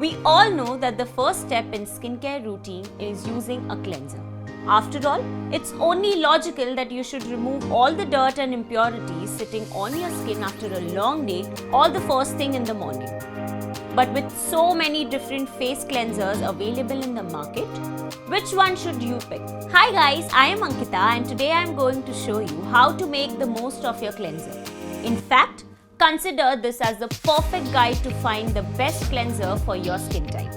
We all know that the first step in skincare routine is using a cleanser. After all, it's only logical that you should remove all the dirt and impurities sitting on your skin after a long day or the first thing in the morning. But with so many different face cleansers available in the market, which one should you pick? Hi guys, I am Ankita and today I am going to show you how to make the most of your cleanser. In fact, consider this as the perfect guide to find the best cleanser for your skin type.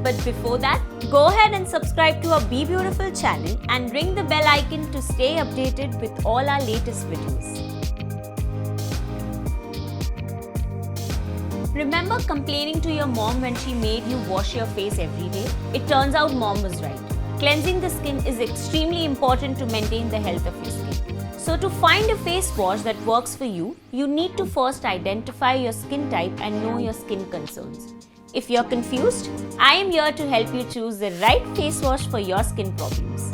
But before that, go ahead and subscribe to our BeBeautiful channel and ring the bell icon to stay updated with all our latest videos. Remember complaining to your mom when she made you wash your face every day? It turns out mom was right. Cleansing the skin is extremely important to maintain the health of your skin. So to find a face wash that works for you, you need to first identify your skin type and know your skin concerns. If you're confused, I am here to help you choose the right face wash for your skin problems.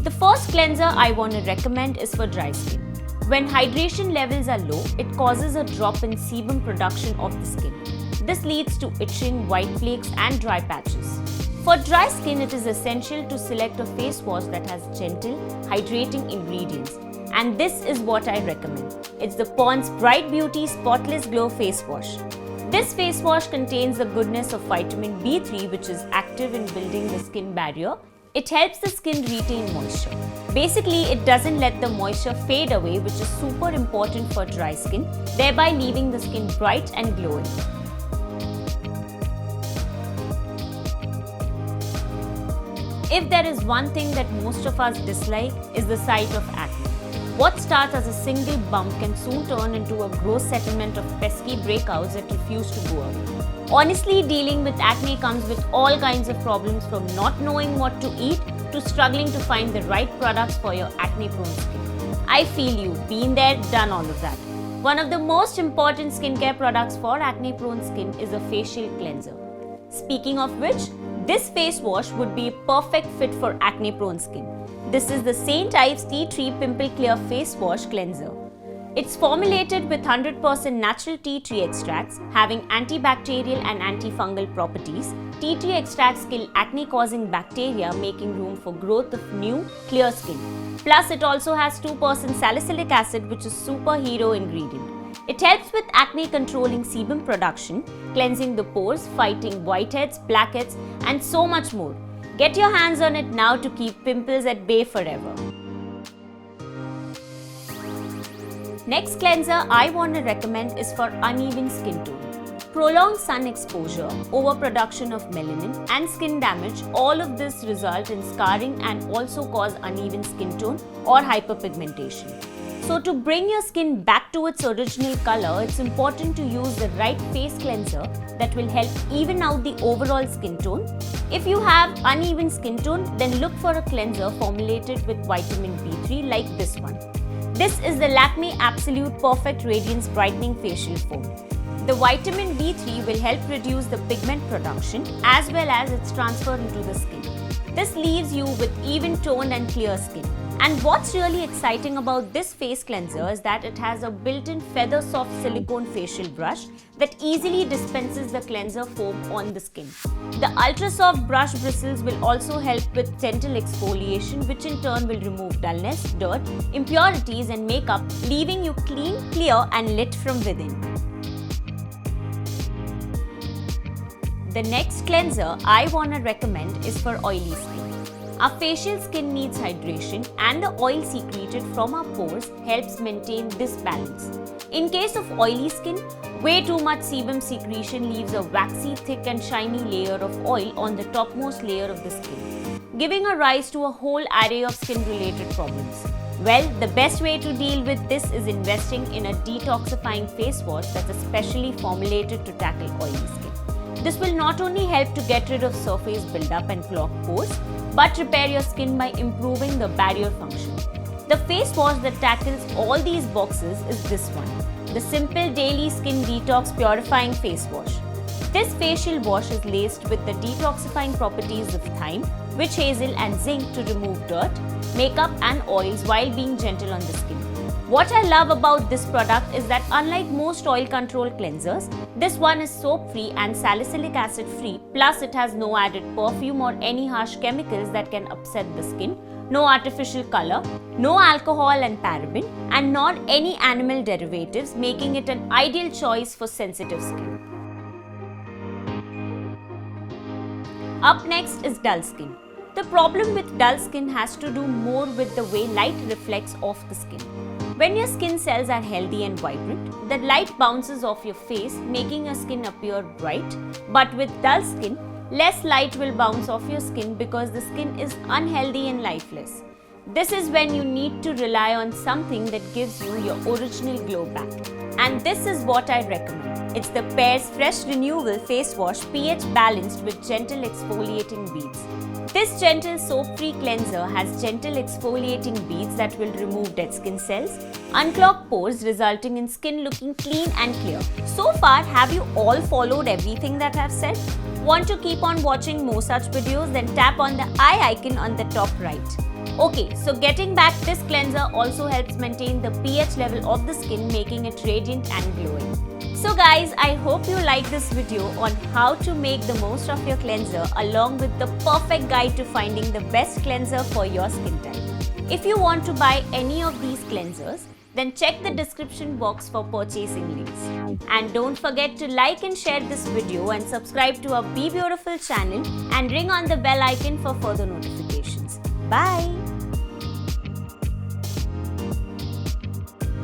The first cleanser I want to recommend is for dry skin. When hydration levels are low, it causes a drop in sebum production of the skin. This leads to itching, white flakes and dry patches. For dry skin, it is essential to select a face wash that has gentle, hydrating ingredients. And this is what I recommend. It's the Pond's Bright Beauty Spotless Glow Face Wash. This face wash contains the goodness of vitamin B3, which is active in building the skin barrier. It helps the skin retain moisture. Basically, it doesn't let the moisture fade away, which is super important for dry skin, thereby leaving the skin bright and glowing. If there is one thing that most of us dislike, is the sight of acne. What starts as a single bump can soon turn into a gross settlement of pesky breakouts that refuse to go away. Honestly, dealing with acne comes with all kinds of problems, from not knowing what to eat to struggling to find the right products for your acne-prone skin. I feel you, been there, done all of that. One of the most important skincare products for acne-prone skin is a facial cleanser. Speaking of which, this face wash would be a perfect fit for acne-prone skin. This is the St. Ives Tea Tree Pimple Clear Face Wash Cleanser. It's formulated with 100% natural tea tree extracts, having antibacterial and antifungal properties. Tea tree extracts kill acne-causing bacteria, making room for growth of new, clear skin. Plus, it also has 2% salicylic acid, which is superhero ingredient. It helps with acne-controlling sebum production, cleansing the pores, fighting whiteheads, blackheads, and so much more. Get your hands on it now to keep pimples at bay forever. Next cleanser I want to recommend is for uneven skin tone. Prolonged sun exposure, overproduction of melanin, and skin damage, all of this result in scarring and also cause uneven skin tone or hyperpigmentation. So to bring your skin back to its original color, it's important to use the right face cleanser that will help even out the overall skin tone. If you have uneven skin tone, then look for a cleanser formulated with vitamin B3 like this one. This is the Lakme Absolute Perfect Radiance Brightening Facial Foam. The vitamin B3 will help reduce the pigment production as well as its transfer into the skin. This leaves you with even toned and clear skin. And what's really exciting about this face cleanser is that it has a built-in feather soft silicone facial brush that easily dispenses the cleanser foam on the skin. The ultra soft brush bristles will also help with gentle exfoliation, which in turn will remove dullness, dirt, impurities and makeup, leaving you clean, clear and lit from within. The next cleanser I want to recommend is for oily skin. Our facial skin needs hydration, and the oil secreted from our pores helps maintain this balance. In case of oily skin, way too much sebum secretion leaves a waxy, thick and shiny layer of oil on the topmost layer of the skin, giving a rise to a whole array of skin-related problems. Well, the best way to deal with this is investing in a detoxifying face wash that's especially formulated to tackle oily skin. This will not only help to get rid of surface buildup and clogged pores, but repair your skin by improving the barrier function. The face wash that tackles all these boxes is this one, the Simple Daily Skin Detox Purifying Face Wash. This facial wash is laced with the detoxifying properties of thyme, witch hazel and zinc to remove dirt, makeup and oils while being gentle on the skin. What I love about this product is that unlike most oil control cleansers, this one is soap free and salicylic acid free, plus it has no added perfume or any harsh chemicals that can upset the skin, no artificial color, no alcohol and paraben, and not any animal derivatives, making it an ideal choice for sensitive skin. Up next is dull skin. The problem with dull skin has to do more with the way light reflects off the skin. When your skin cells are healthy and vibrant, the light bounces off your face, making your skin appear bright. But with dull skin, less light will bounce off your skin because the skin is unhealthy and lifeless. This is when you need to rely on something that gives you your original glow back. And this is what I recommend. It's the Pear's Fresh Renewal Face Wash, pH balanced with gentle exfoliating beads. This gentle soap-free cleanser has gentle exfoliating beads that will remove dead skin cells, unclog pores, resulting in skin looking clean and clear. So far, have you all followed everything that I've said? Want to keep on watching more such videos? Then tap on the eye icon on the top right. Okay, so getting back, this cleanser also helps maintain the pH level of the skin, making it radiant and glowing. So guys, I hope you like this video on how to make the most of your cleanser along with the perfect guide to finding the best cleanser for your skin type. If you want to buy any of these cleansers, then check the description box for purchasing links. And don't forget to like and share this video and subscribe to our BeBeautiful channel and ring on the bell icon for further notifications. Bye!